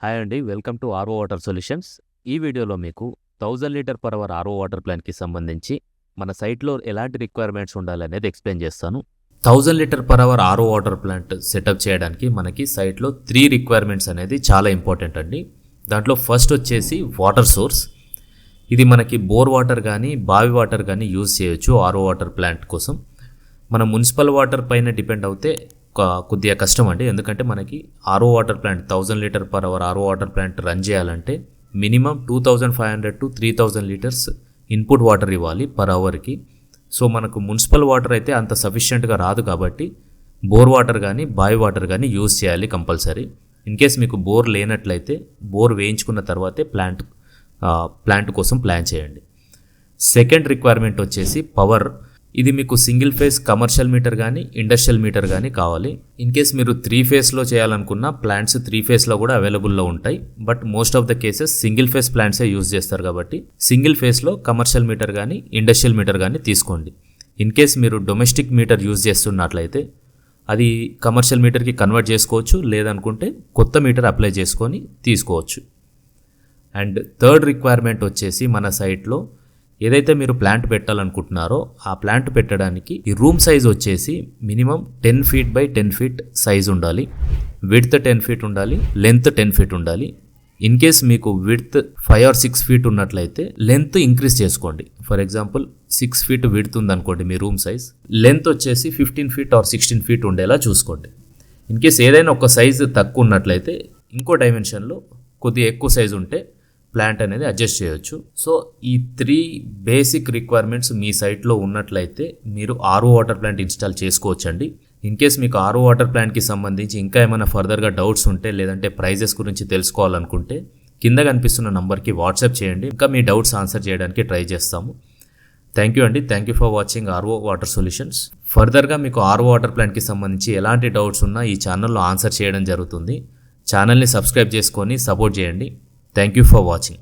Hi అండి. Welcome to RO water solutions. ఈ వీడియోలో మీకు 1000 litre per hour RO water ప్లాంట్‌కి సంబంధించి మన సైట్‌లో ఎలాంటి రిక్వైర్మెంట్స్ ఉండాలనేది ఎక్స్‌ప్లెయిన్ చేస్తాను. 1000 litre per hour RO water plant setup చేయడానికి మనకి సైట్‌లో 3 రిక్వైర్మెంట్స్ అనేది చాలా ఇంపార్టెంట్ అండి. దాంట్లో ఫస్ట్ వచ్చేసి వాటర్ సోర్స్. ఇది మనకి బోర్ వాటర్ కానీ బావి వాటర్ కానీ యూజ్ చేయొచ్చు ఆర్ఓ వాటర్ ప్లాంట్ కోసం. మన మున్సిపల్ వాటర్ పైన డిపెండ్ అవుతే కొద్దిగా కష్టం అండి. ఎందుకంటే మనకి RO water plant 1000 litre per hour RO water plant run చేయాలంటే minimum 2500 to 3000 litres input water ఇవ్వాలి పర్ అవర్కి. సో మనకు మున్సిపల్ వాటర్ అయితే అంత సఫిషియెంట్గా రాదు కాబట్టి బోర్ వాటర్ కానీ బావి వాటర్ కానీ యూజ్ చేయాలి కంపల్సరీ. ఇన్ కేస్ మీకు బోర్ లేనట్లయితే బోర్ వేయించుకున్న తర్వాతే ప్లాంట్ కోసం ప్లాన్ చేయండి. సెకండ్ రిక్వైర్మెంట్ వచ్చేసి పవర్. ఇది మీకు సింగిల్ ఫేజ్ కమర్షియల్ మీటర్ కానీ ఇండస్ట్రియల్ మీటర్ కానీ కావాలి. ఇన్ కేస్ మీరు 3 ఫేజ్లో చేయాలనుకున్న ప్లాంట్స్ 3 ఫేజ్లో కూడా అవైలబుల్లో ఉంటాయి. But most of the cases single phase ప్లాంట్సే యూజ్ చేస్తారు కాబట్టి సింగిల్ ఫేజ్లో కమర్షియల్ మీటర్ కానీ ఇండస్ట్రియల్ మీటర్ కానీ తీసుకోండి. ఇన్ కేస్ మీరు డొమెస్టిక్ మీటర్ యూజ్ చేస్తున్నట్లయితే అది కమర్షియల్ మీటర్కి కన్వర్ట్ చేసుకోవచ్చు, లేదనుకుంటే కొత్త మీటర్ అప్లై చేసుకొని తీసుకోవచ్చు. అండ్ థర్డ్ రిక్వైర్మెంట్ వచ్చేసి మన సైట్లో ఏదైతే మీరు ప్లాంట్ పెట్టాలనుకుంటున్నారో ఆ ప్లాంట్ పెట్టడానికి ఈ రూమ్ సైజ్ వచ్చేసి minimum 10 feet by 10 feet size ఉండాలి. విడ్త్ 10 feet ఉండాలి, లెంత్ 10 feet ఉండాలి. ఇన్ కేస్ మీకు విడ్త్ 5 or 6 feet ఉన్నట్లయితే లెంత్ ఇంక్రీజ్ చేసుకోండి. ఫర్ ఎగ్జాంపుల్ 6 feet విడ్త్ ఉందనుకోండి మీ రూమ్ సైజ్, లెంత్ వచ్చేసి 15 feet or 16 feet ఉండేలా చూసుకోండి. ఇన్ కేస్ ఏదైనా ఒక సైజు తక్కువ ఉన్నట్లయితే ఇంకో డైమెన్షన్లో కొద్దిగా ఎక్కువ సైజు ఉంటే ప్లాంట్ అనేది అడ్జస్ట్ చేయొచ్చు. సో ఈ 3 బేసిక్ రిక్వైర్మెంట్స్ మీ సైట్లో ఉన్నట్లయితే మీరు ఆర్ఓ వాటర్ ప్లాంట్ ఇన్స్టాల్ చేసుకోవచ్చండి. ఇన్ కేస్ మీకు ఆర్ఓ వాటర్ ప్లాంట్కి సంబంధించి ఇంకా ఏమైనా ఫర్దర్గా డౌట్స్ ఉంటే లేదంటే ప్రైజెస్ గురించి తెలుసుకోవాలనుకుంటే కింద కనిపిస్తున్న నంబర్కి వాట్సాప్ చేయండి. ఇంకా మీ డౌట్స్ ఆన్సర్ చేయడానికి ట్రై చేస్తాము. థ్యాంక్ యూ అండి. Thank you for watching RO water solutions. ఫర్దర్గా మీకు ఆర్ఓ వాటర్ ప్లాంట్కి సంబంధించి ఎలాంటి డౌట్స్ ఉన్నా ఈ ఛానల్లో ఆన్సర్ చేయడం జరుగుతుంది. ఛానల్ని సబ్స్క్రైబ్ చేసుకొని సపోర్ట్ చేయండి. Thank you for watching.